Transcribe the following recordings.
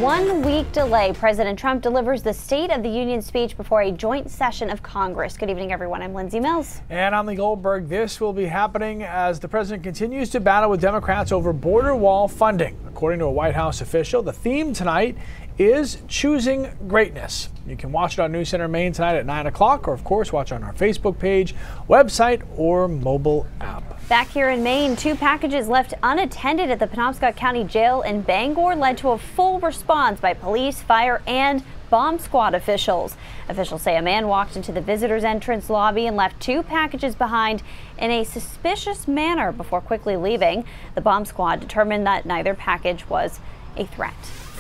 1-week delay, President Trump delivers the State of the Union speech before a joint session of Congress. Good evening, everyone. I'm Lindsay Mills. And I'm Lee Goldberg. This will be happening as the president continues to battle with Democrats over border wall funding. According to a White House official, the theme tonight is choosing greatness. You can watch it on News Center Maine tonight at 9 o'clock, or of course watch on our Facebook page, website, or mobile app. Back here in Maine, 2 packages left unattended at the Penobscot County Jail in Bangor led to a full response by police, fire, and bomb squad officials. Officials say a man walked into the visitors entrance lobby and left 2 packages behind in a suspicious manner before quickly leaving. The bomb squad determined that neither package was a threat.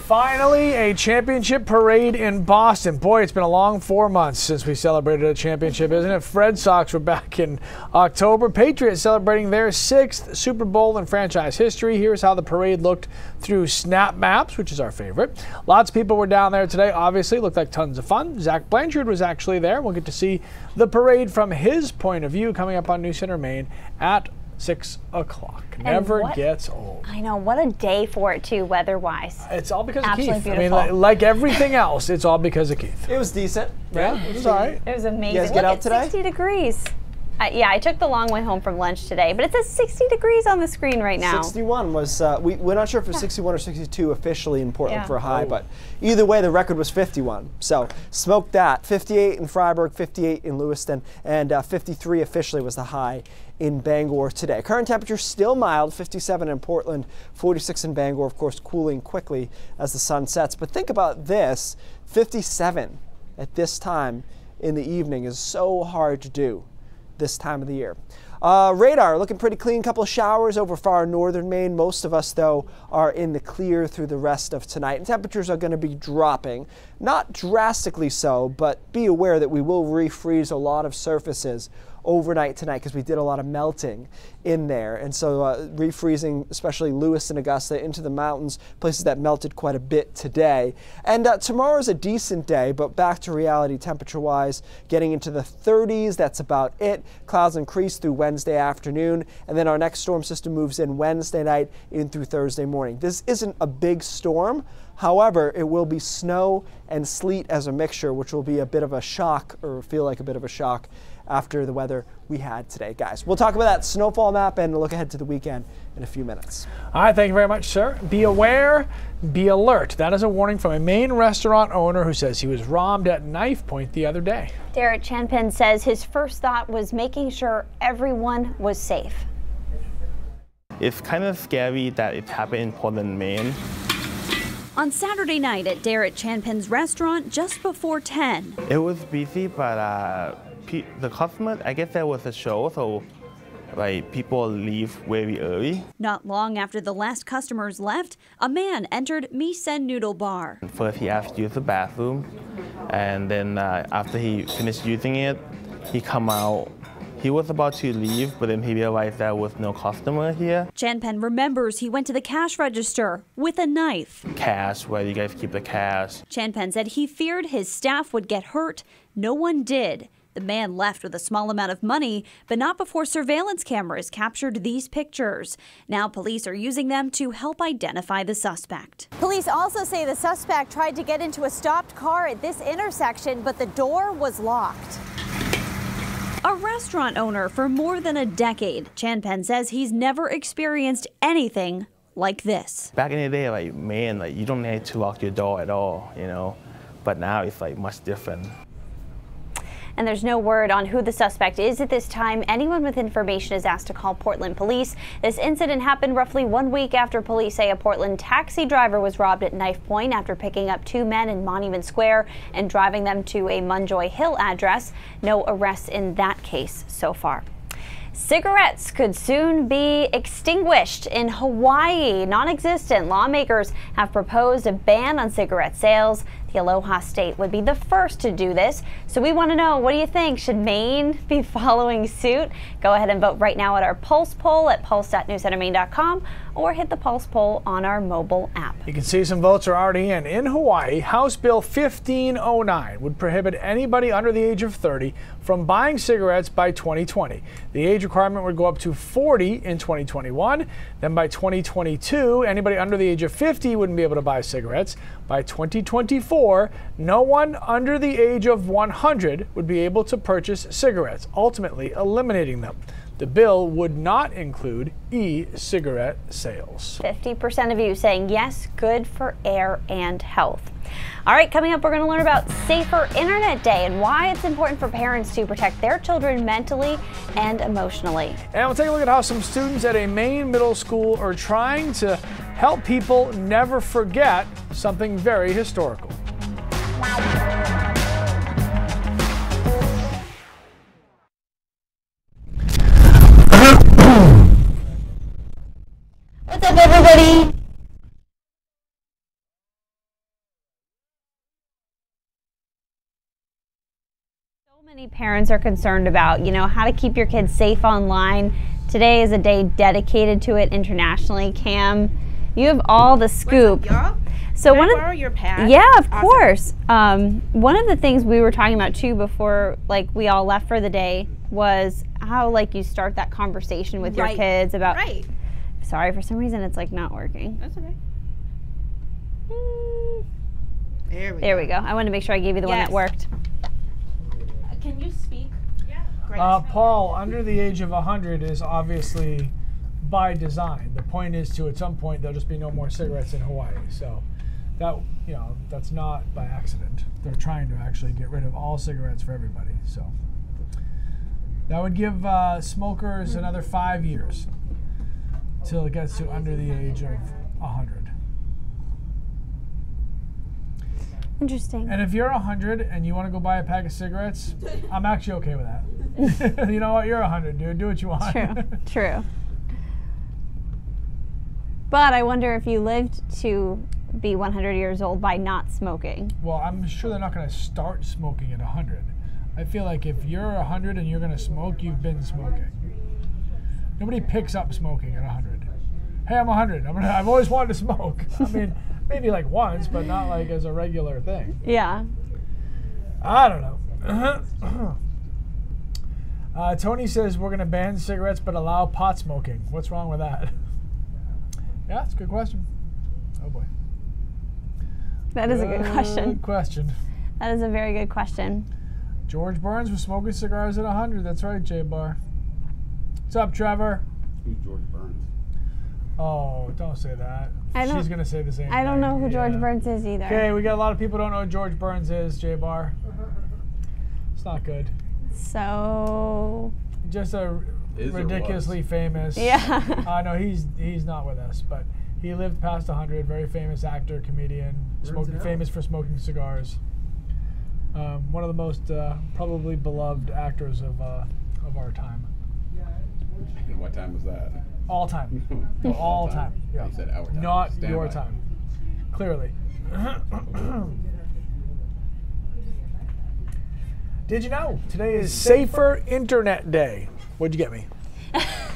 Finally, a championship parade in Boston. Boy, it's been a long 4 months since we celebrated a championship, isn't it? Red Sox were back in October. Patriots celebrating their 6th Super Bowl in franchise history. Here's how the parade looked through Snap Maps, which is our favorite. Lots of people were down there today, obviously. Looked like tons of fun. Zach Blanchard was actually there. We'll get to see the parade from his point of view coming up on News Center Maine at 6 o'clock. Never gets old. I know. What a day for it, too, weather-wise. It's all because Absolutely of Keith. beautiful. I mean, like everything else, it's all because of Keith. It was decent. Yeah, it was all right. It was amazing. You guys get out today? 60 degrees. Yeah, I took the long way home from lunch today, but it says 60 degrees on the screen right now. 61 was, we're not sure if it was 61 or 62 officially in Portland for a high, Oh. but either way, the record was 51. So smoke that. 58 in Freiburg, 58 in Lewiston, and 53 officially was the high in Bangor today. Current temperature still mild, 57 in Portland, 46 in Bangor, of course, cooling quickly as the sun sets. But think about this, 57 at this time in the evening is so hard to do this time of the year. Radar looking pretty clean. Couple of showers over far northern Maine. Most of us, though, are in the clear through the rest of tonight. And temperatures are going to be dropping. Not drastically so, but be aware that we will refreeze a lot of surfaces overnight tonight because we did a lot of melting in there, and so refreezing especially Lewis and Augusta into the mountains, places that melted quite a bit today. And tomorrow is a decent day, but back to reality temperature wise, getting into the 30s. That's about it. Clouds increase through Wednesday afternoon, and then our next storm system moves in Wednesday night in through Thursday morning. This isn't a big storm. However, it will be snow and sleet as a mixture, which will be a bit of a shock, or feel like a bit of a shock after the weather we had today. Guys, we'll talk about that snowfall map and look ahead to the weekend in a few minutes. All right, thank you very much, sir. Be aware, be alert. That is a warning from a Maine restaurant owner who says he was robbed at knife point the other day. Derek Chanpin says his first thought was making sure everyone was safe. It's kind of scary that it happened in Portland, Maine. On Saturday night at Derek Chanpin's restaurant just before 10. It was busy, but the customers, I guess there was a show, so like people leave very early. Not long after the last customers left, a man entered Mi Sen Noodle Bar. First he asked to use the bathroom, and then after he finished using it, he come out. He was about to leave, but then he realized there was no customer here. Chanpin remembers he went to the cash register with a knife. Cash, where you guys keep the cash. Chanpin said he feared his staff would get hurt. No one did. The man left with a small amount of money, but not before surveillance cameras captured these pictures. Now police are using them to help identify the suspect. Police also say the suspect tried to get into a stopped car at this intersection, but the door was locked. A restaurant owner for more than a decade, Chanpin says he's never experienced anything like this. Back in the day, like, man, like, you don't need to lock your door at all, you know, but now it's like much different. And there's no word on who the suspect is at this time. Anyone with information is asked to call Portland police. This incident happened roughly 1 week after police say a Portland taxi driver was robbed at knife point after picking up 2 men in Monument Square and driving them to a Munjoy Hill address. No arrests in that case so far. Cigarettes could soon be extinguished in Hawaii. Non-existent lawmakers have proposed a ban on cigarette sales. The The Aloha State would be the first to do this. So we want to know, what do you think? Should Maine be following suit? Go ahead and vote right now at our Pulse poll at pulse.newscentermaine.com or hit the Pulse poll on our mobile app. You can see some votes are already in. In Hawaii, House Bill 1509 would prohibit anybody under the age of 30 from buying cigarettes by 2020. The age requirement would go up to 40 in 2021. Then by 2022, anybody under the age of 50 wouldn't be able to buy cigarettes. By 2024, no one under the age of 100 would be able to purchase cigarettes, ultimately eliminating them. The bill would not include e-cigarette sales. 50% of you saying yes, good for air and health. All right, coming up, we're going to learn about Safer Internet Day and why it's important for parents to protect their children mentally and emotionally. And we'll take a look at how some students at a Maine middle school are trying to help people never forget something very historical. What's up, everybody? So many parents are concerned about, how to keep your kids safe online. Today is a day dedicated to it internationally. Cam, you have all the scoop. What's up, y'all? So Can I borrow your pad? Yeah, of Awesome. course. One of the things we were talking about too before, we all left for the day, was how you start that conversation with your kids about. Right. Sorry, for some reason it's not working. That's okay. There we go. I wanted to make sure I gave you the one that worked. Can you speak? Yeah. Great. Paul, under the age of 100 is obviously by design. The point is at some point there'll just be no more cigarettes in Hawaii. So that, that's not by accident. They're trying to actually get rid of all cigarettes for everybody. So that would give smokers another 5 years till it gets to under the age of 100. Interesting. And if you're 100 and you want to go buy a pack of cigarettes, I'm actually okay with that. You know what? You're 100, dude. Do what you want. True. But I wonder if you lived to be 100 years old by not smoking. Well, I'm sure they're not going to start smoking at 100. I feel like if you're 100 and you're going to smoke, you've been smoking. Nobody picks up smoking at 100. Hey, I'm 100. I've always wanted to smoke. I mean, maybe once, but not as a regular thing. Yeah. I don't know. Tony says we're going to ban cigarettes but allow pot smoking. What's wrong with that? Yeah, it's a good question. Oh boy. That is a good question. Good question. That is a very good question. George Burns was smoking cigars at 100. That's right, J-Bar. What's up, Trevor? Who's George Burns? Oh, don't say that. She's going to say the same thing. I don't know who George Burns is either. Okay, we got a lot of people who don't know who George Burns is, J-Bar. It's not good. So... Just a ridiculously famous... Yeah. No, he's not with us, but he lived past 100. Very famous actor, comedian, famous for smoking cigars. One of the most probably beloved actors of our time. And what time was that? All time. All time. Yeah. You said our time. Not Stand your by. time. Clearly. Did you know today is Safer Internet Day? What'd you get me?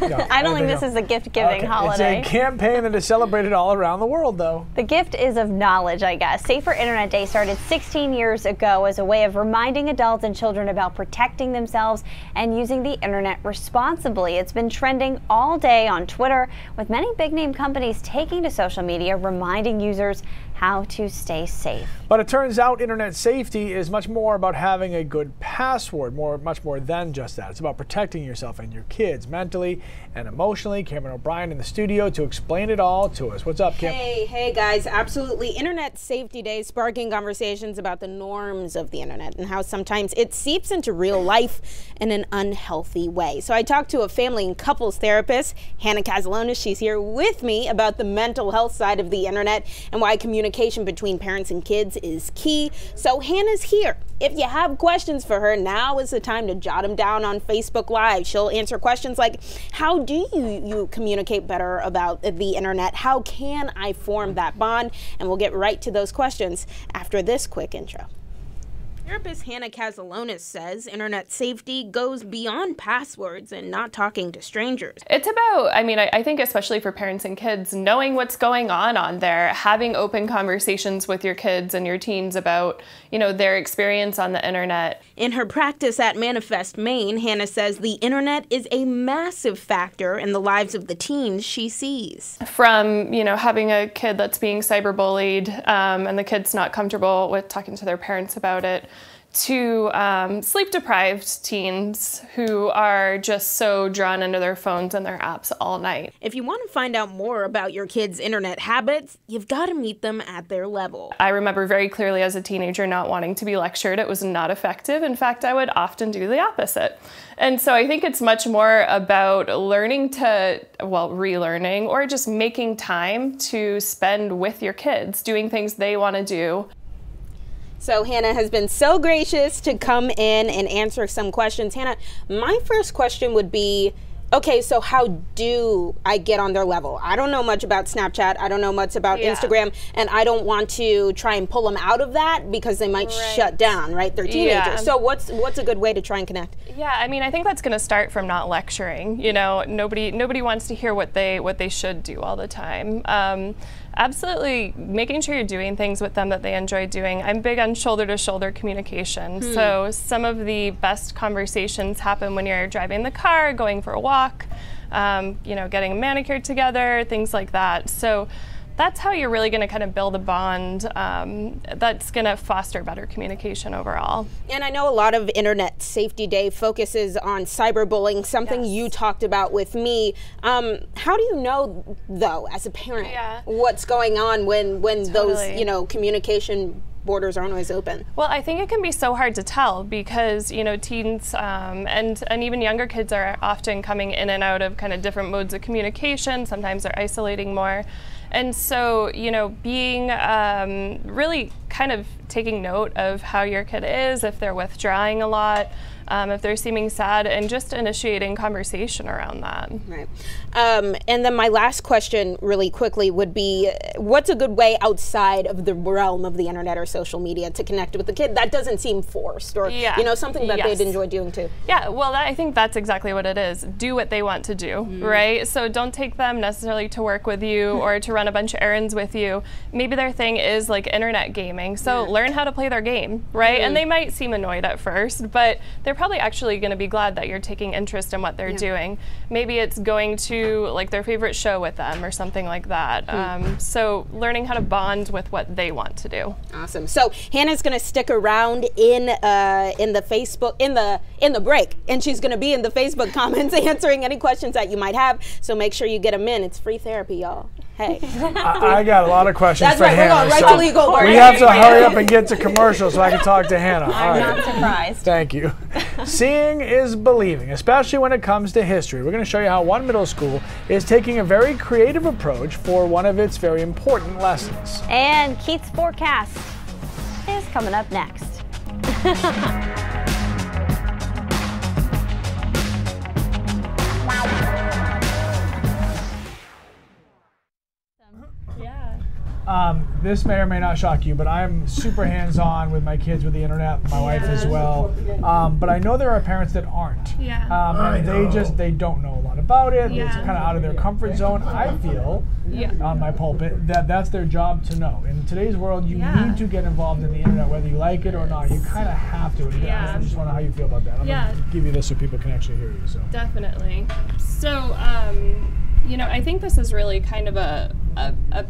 I don't think this is a gift-giving holiday. It's a campaign that is celebrated all around the world, though. The gift is of knowledge, I guess. Safer Internet Day started 16 years ago as a way of reminding adults and children about protecting themselves and using the internet responsibly. It's been trending all day on Twitter, with many big-name companies taking to social media, reminding users how to stay safe. But it turns out internet safety is much more about having a good password, much more than just that. It's about protecting yourself and your kids mentally and emotionally. Cameron O'Brien in the studio to explain it all to us. What's up, Kim? Hey guys, absolutely. Internet Safety Day sparking conversations about the norms of the internet and how sometimes it seeps into real life in an unhealthy way. So I talked to a family and couples therapist, Hannah Casalona. She's here with me about the mental health side of the internet and why communication communication between parents and kids is key. So Hannah's here. If you have questions for her, now is the time to jot them down on Facebook Live. She'll answer questions like, how do you communicate better about the internet? How can I form that bond? And we'll get right to those questions after this quick intro. Therapist Hannah Casalonis says internet safety goes beyond passwords and not talking to strangers. It's about, I think especially for parents and kids, knowing what's going on there, having open conversations with your kids and your teens about, their experience on the internet. In her practice at Manifest Maine, Hannah says the internet is a massive factor in the lives of the teens she sees. From, having a kid that's being cyberbullied and the kid's not comfortable with talking to their parents about it, to sleep-deprived teens who are just so drawn into their phones and their apps all night. If you want to find out more about your kids' internet habits, you've got to meet them at their level. I remember very clearly as a teenager not wanting to be lectured. It was not effective. In fact, I would often do the opposite. And so I think it's much more about learning to, relearning, or just making time to spend with your kids, doing things they want to do. So Hannah has been so gracious to come in and answer some questions. Hannah, my first question would be, okay, so how do I get on their level? I don't know much about Snapchat. I don't know much about Instagram, and I don't want to try and pull them out of that because they might shut down, right? They're teenagers. Yeah. So what's a good way to try and connect? Yeah, I think that's going to start from not lecturing. Nobody wants to hear what they should do all the time. Absolutely making sure you're doing things with them that they enjoy doing. I'm big on shoulder-to-shoulder communication. So some of the best conversations happen when you're driving the car, going for a walk, getting a manicure together, things like that. So that's how you're really going to kind of build a bond that's going to foster better communication overall. And I know a lot of Internet Safety Day focuses on cyberbullying, something you talked about with me. How do you know, though, as a parent, what's going on when those, communication borders aren't always open? Well, I think it can be so hard to tell because, teens and even younger kids are often coming in and out of kind of different modes of communication. Sometimes they're isolating more. And so, being really kind of taking note of how your kid is, if they're withdrawing a lot, if they're seeming sad, and just initiating conversation around that. Right. And then my last question really quickly would be, what's a good way outside of the realm of the internet or social media to connect with the kid that doesn't seem forced or, something that they'd enjoy doing too? Yeah, well, I think that's exactly what it is. Do what they want to do, right? So don't take them necessarily to work with you or to run a bunch of errands with you. Maybe their thing is like internet gaming. So learn how to play their game, right? And they might seem annoyed at first, but they're probably actually going to be glad that you're taking interest in what they're doing. Maybe it's going to like their favorite show with them or something like that. So learning how to bond with what they want to do. Awesome. So Hannah's going to stick around in the Facebook in the break, and she's going to be in the Facebook comments answering any questions that you might have. So make sure you get them in. It's free therapy, y'all. Hey. I got a lot of questions for That's right. Hannah. We're going right to legal. We have to hurry up and get to commercials so I can talk to Hannah. I'm not surprised. Thank you. Seeing is believing, especially when it comes to history. We're going to show you how one middle school is taking a very creative approach for one of its very important lessons. And Keith's forecast is coming up next. This may or may not shock you, but I'm super hands-on with my kids with the internet, my wife as well. But I know there are parents that aren't. And they don't know a lot about it. It's kind of out of their comfort zone. I feel on my pulpit that's their job to know. In today's world, you need to get involved in the internet, whether you like it or not. You kind of have to. I just want to know how you feel about that. I'm going to give you this so people can actually hear you. So definitely. So, I think this is really kind of a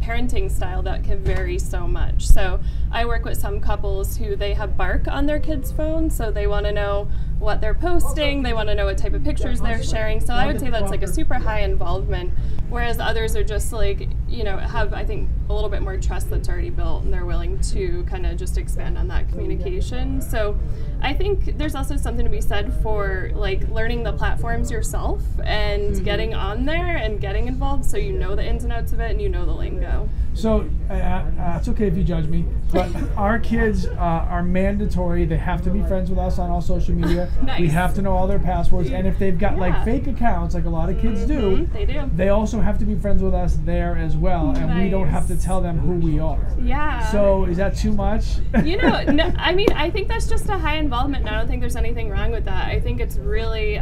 parenting style that can vary so much. So I work with some couples who they have Bark on their kids' phones, so they want to know what they're posting, they want to know what type of pictures they're sharing. So I would say that's like a super high involvement Whereas others are just like, you know, have, I think, a little bit more trust that's already built, and they're willing to kind of just expand on that communication. So I think there's also something to be said for like learning the platforms yourself and getting on there and getting involved so you know the ins and outs of it and you know the lingo. So it's okay if you judge me, but our kids are mandatory. They have to be friends with us on all social media. Nice. We have to know all their passwords, and if they've got like fake accounts, like a lot of kids do, they also have to be friends with us there as well, and we don't have to tell them who we are. Yeah. So is that too much? You know, no, I mean, I think that's just a high involvement, and I don't think there's anything wrong with that. I think it's really,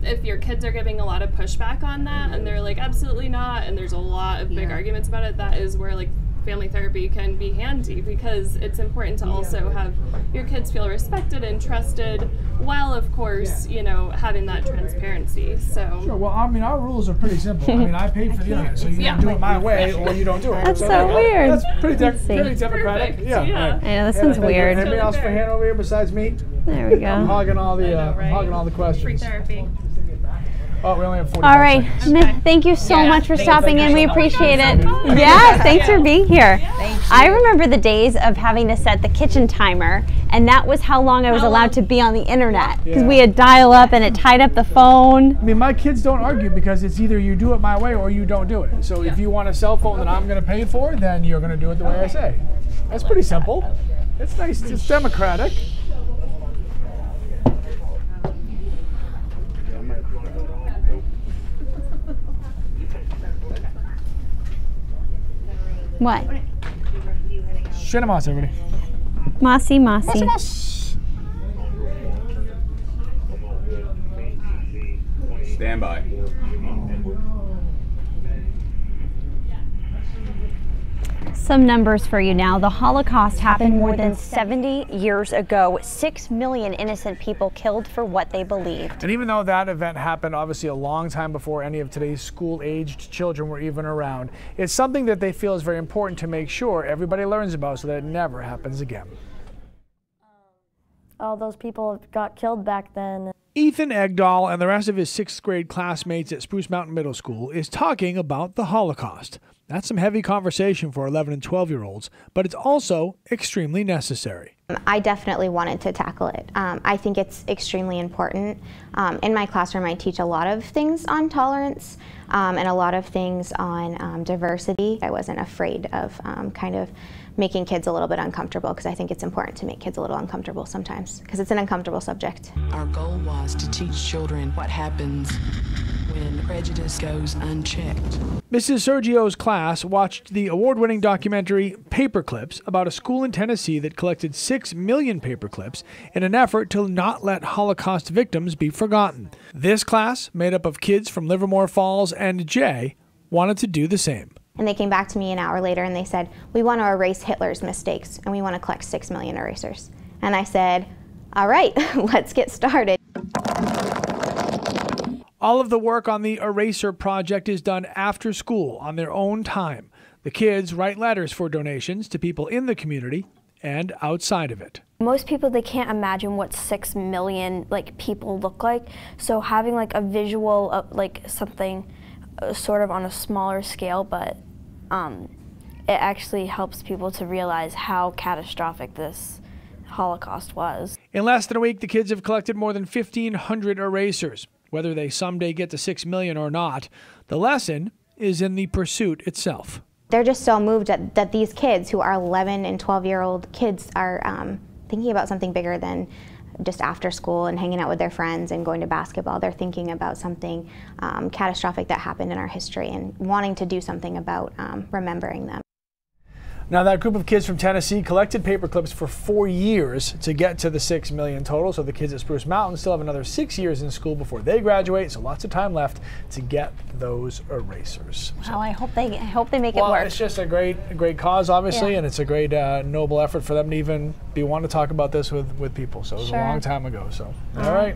if your kids are giving a lot of pushback on that, and they're like, absolutely not, and there's a lot of big arguments about it, that is where like family therapy can be handy, because it's important to also have your kids feel respected and trusted, while of course, you know, having that transparency. So Sure. Well, I mean, our rules are pretty simple. I mean, I paid for the internet, so you either do it my way or you don't do it. That's so weird. That's pretty democratic. Perfect. Yeah. Yeah. I know, this sounds weird. Anybody else for hand over here besides me? There we I'm go. hogging all the right? hogging all the questions. free therapy. Oh, we only have 45 All right. seconds. Thank you so much for stopping in. We appreciate it. much. Yeah, thanks for being here. I remember the days of having to set the kitchen timer, and that was how long I was allowed to be on the internet, because we had dial up and it tied up the phone. I mean, my kids don't argue because it's either you do it my way or you don't do it. So if you want a cell phone that I'm going to pay for, then you're going to do it the way I say. That's pretty simple. It's nice. It's democratic. What? Shinamos, everybody. Mossy. Stand by. Some numbers for you now. The Holocaust happened more than 70 years ago. 6 million innocent people killed for what they believed. And even though that event happened obviously a long time before any of today's school-aged children were even around, it's something that they feel is very important to make sure everybody learns about so that it never happens again. All those people got killed back then. Ethan Egdahl and the rest of his 6th grade classmates at Spruce Mountain Middle School is talking about the Holocaust. That's some heavy conversation for 11 and 12-year-olds, but it's also extremely necessary. I definitely wanted to tackle it. I think it's extremely important. In my classroom, I teach a lot of things on tolerance and a lot of things on diversity. I wasn't afraid of kind of making kids a little bit uncomfortable, because I think it's important to make kids a little uncomfortable sometimes, because it's an uncomfortable subject. Our goal was to teach children what happens when prejudice goes unchecked. Mrs. Sergio's class watched the award-winning documentary Paperclips about a school in Tennessee that collected 6 million paperclips in an effort to not let Holocaust victims be forgotten. This class, made up of kids from Livermore Falls and Jay, wanted to do the same. And they came back to me an hour later and they said, we want to erase Hitler's mistakes and we want to collect 6 million erasers. And I said, all right, let's get started. All of the work on the Eraser project is done after school on their own time. The kids write letters for donations to people in the community and outside of it. Most people, they can't imagine what 6 million people look like. So having a visual of something sort of on a smaller scale, but it actually helps people to realize how catastrophic this Holocaust was. In less than a week, the kids have collected more than 1,500 erasers. Whether they someday get to 6 million or not, the lesson is in the pursuit itself. They're just so moved that these kids, who are 11 and 12-year-old kids, are thinking about something bigger than just after school and hanging out with their friends and going to basketball. They're thinking about something catastrophic that happened in our history and wanting to do something about remembering them. Now, that group of kids from Tennessee collected paperclips for 4 years to get to the 6 million total. So the kids at Spruce Mountain still have another 6 years in school before they graduate. So lots of time left to get those erasers. Well, I hope they make it Well, work. it's just a great cause, obviously, and it's a great noble effort for them to even be wanting to talk about this with people. So it was a long time ago. So all right.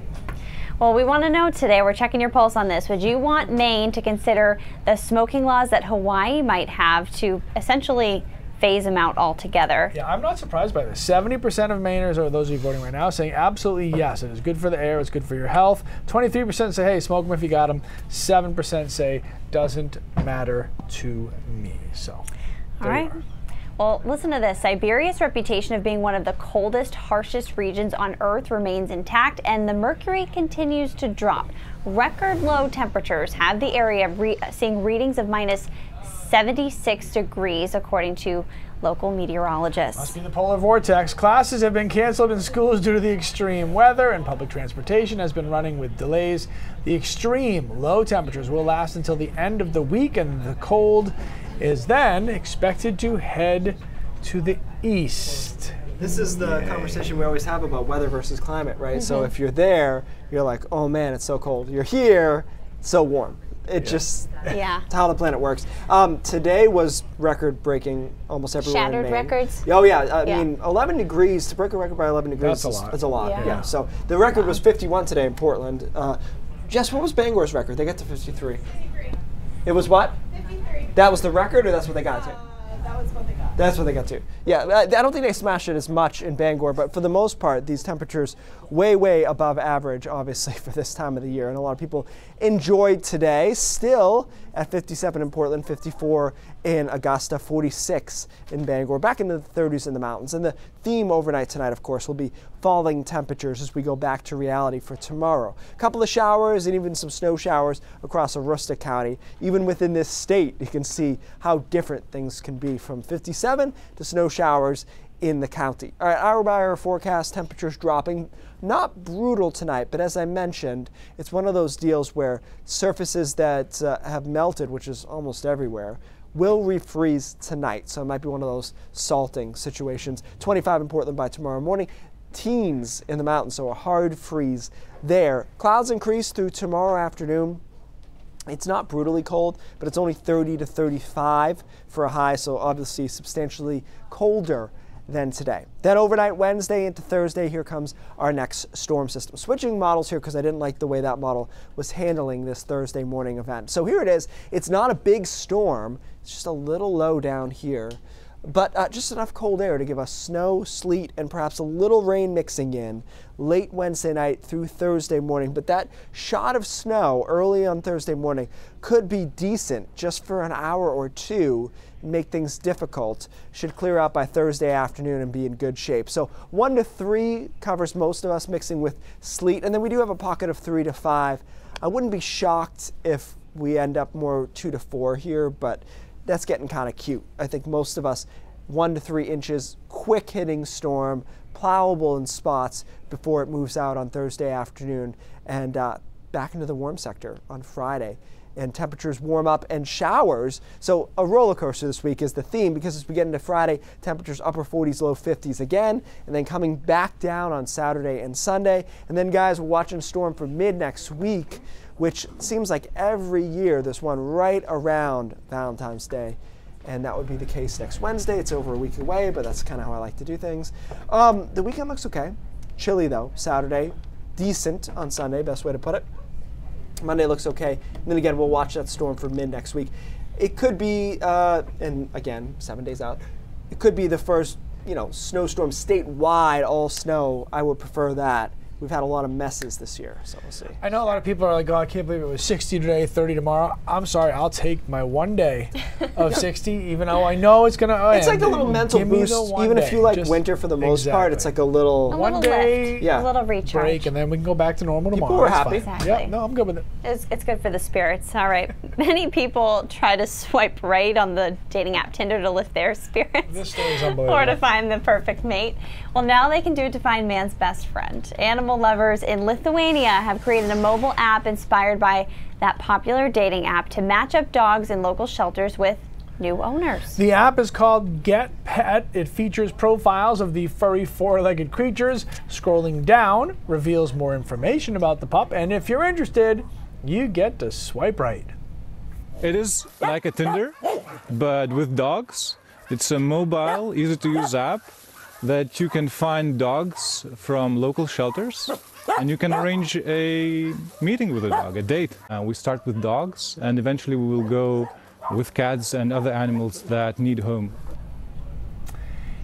Well, we want to know today, we're checking your pulse on this. Would you want Maine to consider the smoking laws that Hawaii might have to essentially phase them out altogether. Yeah, I'm not surprised by this. 70% of Mainers, or those of you voting right now, saying absolutely yes. It is good for the air. It's good for your health. 23% say, hey, smoke them if you got them. 7% say, doesn't matter to me. So, all right. Well, listen to this. Siberia's reputation of being one of the coldest, harshest regions on Earth remains intact, and the mercury continues to drop. Record low temperatures have the area seeing readings of minus 76 degrees, according to local meteorologists. Must be the polar vortex. Classes have been canceled in schools due to the extreme weather, and public transportation has been running with delays. The extreme low temperatures will last until the end of the week, and the cold is then expected to head to the east. This is the conversation we always have about weather versus climate, right? So if you're there, you're like, oh man, it's so cold. You're here, it's so warm. It's just it's how the planet works. Today was record-breaking almost everywhere in Maine. Shattered records? Oh yeah, I mean 11 degrees, to break a record by 11 degrees that's a lot. Yeah. So the record was 51 today in Portland. Jess, what was Bangor's record? They got to 53. It was what? 53. That was the record, or that's what they got to? That was what they got. That's what they got to. Yeah, I don't think they smashed it as much in Bangor, but for the most part, these temperatures way, way above average, obviously, for this time of the year. And a lot of people enjoyed today. Still at 57 in Portland, 54 in Augusta, 46 in Bangor, back into the 30s in the mountains. And the theme overnight tonight, of course, will be falling temperatures as we go back to reality for tomorrow. A couple of showers and even some snow showers across Aroostook County. Even within this state, you can see how different things can be, from 57 to snow showers in the county. All right, hour by hour forecast, temperatures dropping. Not brutal tonight, but as I mentioned, it's one of those deals where surfaces that have melted, which is almost everywhere, will refreeze tonight. So it might be one of those salting situations. 25 in Portland by tomorrow morning. Teens in the mountains, so a hard freeze there. Clouds increase through tomorrow afternoon. It's not brutally cold, but it's only 30 to 35 for a high, so obviously substantially colder than today. Then overnight Wednesday into Thursday, here comes our next storm system. Switching models here because I didn't like the way that model was handling this Thursday morning event. So here it is. It's not a big storm. It's just a little low down here, but just enough cold air to give us snow, sleet, and perhaps a little rain mixing in late Wednesday night through Thursday morning. But that shot of snow early on Thursday morning could be decent just for an hour or two, make things difficult. Should clear out by Thursday afternoon and be in good shape. So 1 to 3 covers most of us, mixing with sleet, and then we do have a pocket of 3 to 5. I wouldn't be shocked if we end up more 2 to 4 here, but that's getting kind of cute. I think most of us 1 to 3 inches, quick hitting storm, plowable in spots before it moves out on Thursday afternoon and back into the warm sector on Friday. And temperatures warm up and showers. So a roller coaster this week is the theme, because as we get into Friday, temperatures upper 40s, low 50s again, and then coming back down on Saturday and Sunday. And then guys, we're watching storm for mid next week, which seems like every year there's one right around Valentine's Day. And that would be the case next Wednesday. It's over a week away, but that's kind of how I like to do things. The weekend looks okay. Chilly though. Saturday, decent on Sunday, best way to put it. Monday looks okay. And then again, we'll watch that storm for mid next week. It could be, and again, 7 days out, it could be the first, snowstorm statewide, all snow. I would prefer that. We've had a lot of messes this year, so we'll see. I know a lot of people are like, oh, I can't believe it was 60 today, 30 tomorrow. I'm sorry, I'll take my 1 day of 60, even though I know it's going to end. It's like a little mental boost. Even if you like just winter for the most part, it's like a little... one day a little recharge. Break, and then we can go back to normal tomorrow. People are happy. Exactly. Yeah, no, I'm good with it. It's good for the spirits. All right. Many people try to swipe right on the dating app Tinder to lift their spirits. This story is unbelievable. Or to find the perfect mate. Well, now they can do it to find man's best friend. Animal lovers in Lithuania have created a mobile app inspired by that popular dating app to match up dogs in local shelters with new owners. The app is called Get Pet. It features profiles of the furry four-legged creatures. Scrolling down reveals more information about the pup, and if you're interested, you get to swipe right. It is like a Tinder, but with dogs. It's a mobile, easy-to-use app that you can find dogs from local shelters, and you can arrange a meeting with a dog, a date. We start with dogs, and eventually we will go with cats and other animals that need home.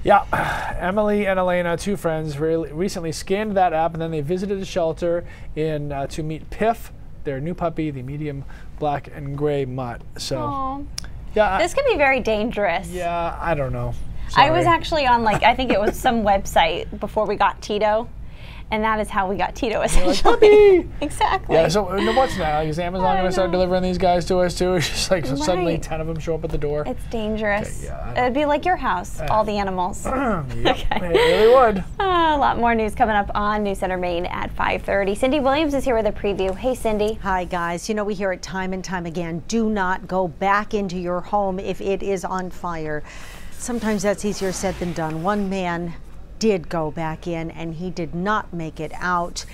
Yeah, Emily and Elena, two friends, recently scanned that app, and then they visited a shelter to meet Piff, their new puppy, the medium black and gray mutt. So, Aww. yeah, this could be very dangerous. Yeah, I don't know. Sorry. I was actually on I think it was some website before we got Tito. And that is how we got Tito, essentially. Like, exactly. Yeah, so what's that? Like, is Amazon going to start delivering these guys to us, too? It's just like suddenly 10 of them show up at the door. It's dangerous. Okay, yeah, it'd be like your house, all the animals. Yep, okay. It really would. A lot more news coming up on News Center Maine at 5:30. Cindy Williams is here with a preview. Hey, Cindy. Hi, guys. You know, we hear it time and time again. Do not go back into your home if it is on fire. Sometimes that's easier said than done. One man did go back in and he did not make it out.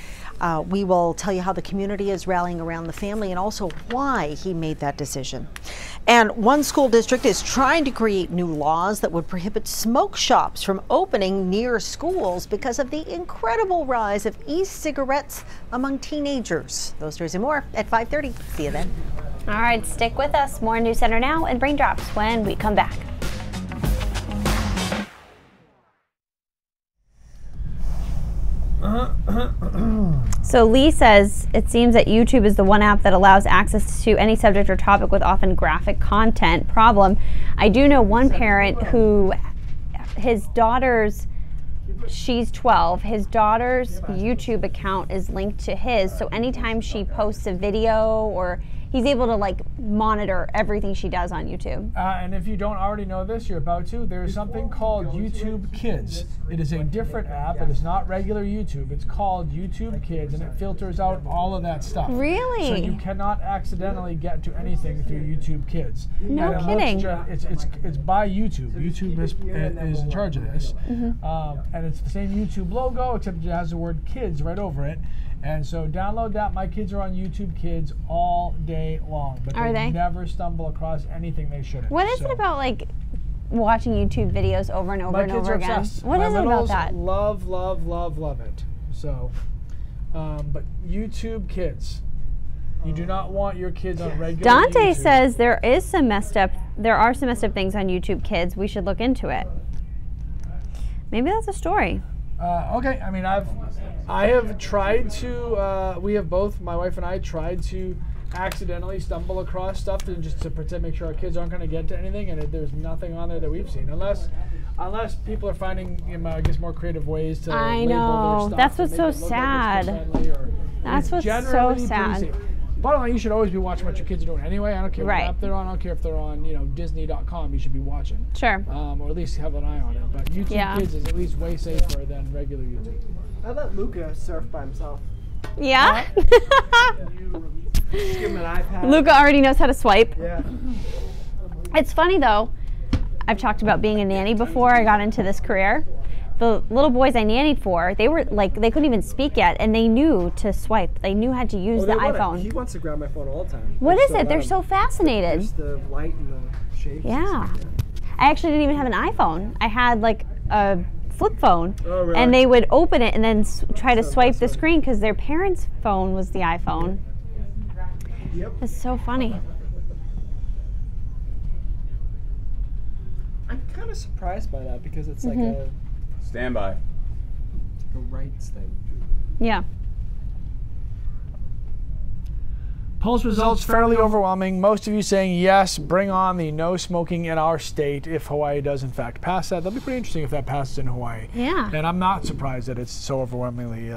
We will tell you how the community is rallying around the family and also why he made that decision. And one school district is trying to create new laws that would prohibit smoke shops from opening near schools because of the incredible rise of e-cigarettes among teenagers. Those stories and more at 5:30. See you then. All right, stick with us. More News Center Now and Raindrops when we come back. So Lee says it seems that YouTube is the one app that allows access to any subject or topic with often graphic content. Problem, I do know one parent who his daughter's, she's 12, his daughter's YouTube account is linked to his, so anytime she posts a video or he's able to like monitor everything she does on YouTube. And if you don't already know this, you're about to. There's something called YouTube Kids. It is a different app. It is not regular YouTube. It's called YouTube Kids, and it filters out all of that stuff. Really? So you cannot accidentally get to anything through YouTube Kids. No kidding. It's by YouTube. YouTube is in charge of this. And it's the same YouTube logo, except it has the word kids right over it. And so download that. My kids are on YouTube Kids all day long, but they never stumble across anything they shouldn't. What is it about like watching YouTube videos over and over and over again? Obsessed. What is it about that? Love it. So, but YouTube Kids. You do not want your kids on regular Dante YouTube. says there are some messed up things on YouTube Kids. We should look into it. Maybe that's a story. Okay, I mean, I have tried to, we have both, my wife and I, tried to accidentally stumble across stuff just to pretend, make sure our kids aren't going to get to anything, and there's nothing on there that we've seen, unless people are finding, I guess, more creative ways to label their stuff. That's what's so sad. That's what's so sad. Bottom line, you should always be watching what your kids are doing anyway. I don't care what app they're on. I don't care if they're on, Disney.com. You should be watching. Sure. Or at least have an eye on it. But YouTube Kids is at least way safer than regular YouTube. I let Luca surf by himself. Yeah? Just give him an iPad. Luca already knows how to swipe. Yeah. It's funny though. I've talked about being a nanny before I got into this career. The little boys I nannied for, they were like, they couldn't even speak yet, and they knew to swipe. They knew how to use the iPhone. He wants to grab my phone all the time. What is it? They're so fascinated. Just the light and the shapes. Yeah. I actually didn't even have an iPhone. I had like a flip phone, really? And they would open it and then try to swipe the screen because their parents' phone was the iPhone. Yep. It's so funny. I'm kind of surprised by that because it's like a standby. It's like a rights thing. Yeah. Polls results fairly overwhelming. Most of you saying yes, bring on the no smoking in our state if Hawaii does in fact pass that. That'll be pretty interesting if that passes in Hawaii. Yeah. And I'm not surprised that it's so overwhelmingly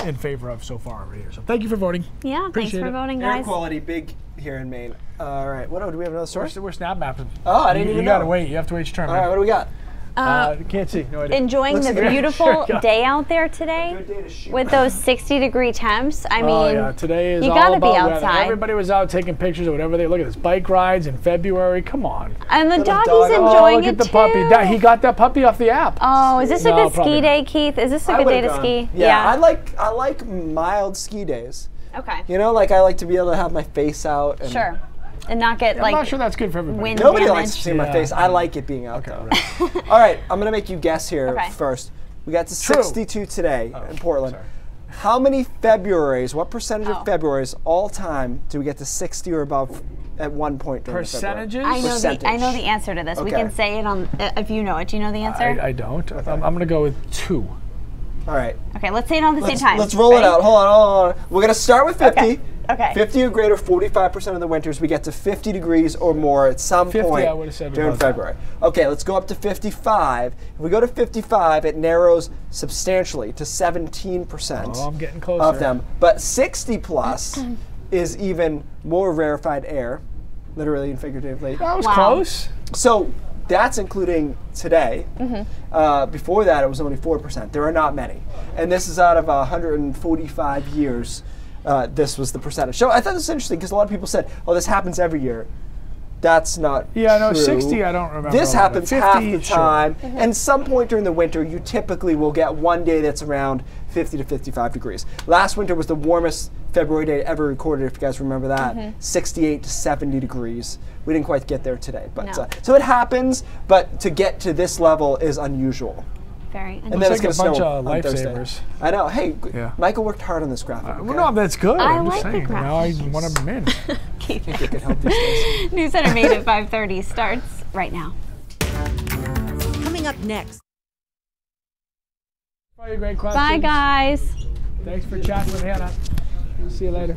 in favor of so far over here. So thank you for voting. Yeah, Appreciate thanks for voting, guys. Air quality big here in Maine. All right, do we have another source? We're snap mapping. Oh, I didn't even know. You gotta wait. You have to wait your turn. All right, what do we got? Can't see. No idea. Enjoying the beautiful day out there today with those 60-degree temps. I mean, today is you all gotta about be outside. weather. Everybody was out taking pictures of whatever they look at this bike rides in February. Come on. And the doggy's enjoying it too. too. Puppy. He got that puppy off the app. Oh, is this a good ski day, Keith? Is this a good day to ski? Yeah, I like mild ski days. Okay. You know, like I like to be able to have my face out. And sure. And not get I'm not sure that's good for everybody. Nobody likes to see my face. I like it being out though. All right, I'm gonna make you guess here first. We got to 62 today in Portland. Sorry. How many Februaries, what percentage of Februaries all time do we get to 60 or above at one point during percentages? February. I know the answer to this. Okay. We can say it on if you know it. Do you know the answer? I don't. I'm going to go with 2. All right. Okay, let's say it all at the same time. Let's roll it out. Hold on. We're going to start with 50. Okay. 50 or greater, 45% of the winters. We get to 50 degrees or more at some 50, point I would have said during February. Okay, let's go up to 55. If we go to 55, it narrows substantially to 17% I'm getting closer. of them. But 60 plus is even more rarefied air, literally and figuratively. That was close. So that's including today. Before that, it was only 4%. There are not many. And this is out of 145 years. This was the percentage. So I thought this was interesting because a lot of people said, "Oh, this happens every year." That's not true. 60 I don't remember. This happens 50, half the sure. time, and some point during the winter, you typically will get one day that's around 50 to 55 degrees. Last winter was the warmest February day ever recorded, if you guys remember that, 68 to 70 degrees. We didn't quite get there today, but so it happens. But to get to this level is unusual. Very. And then it's going to bunch snow of on Thursday. lifesavers. I know. Hey, Michael worked hard on this graphic. Okay? Well, no, that's good. I I'm like just the saying. Now I want them in. I think it could help these days. News Center Made at 5:30 starts right now. Coming up next. Probably great questions. Bye, guys. Thanks for chatting with Hannah. See you later.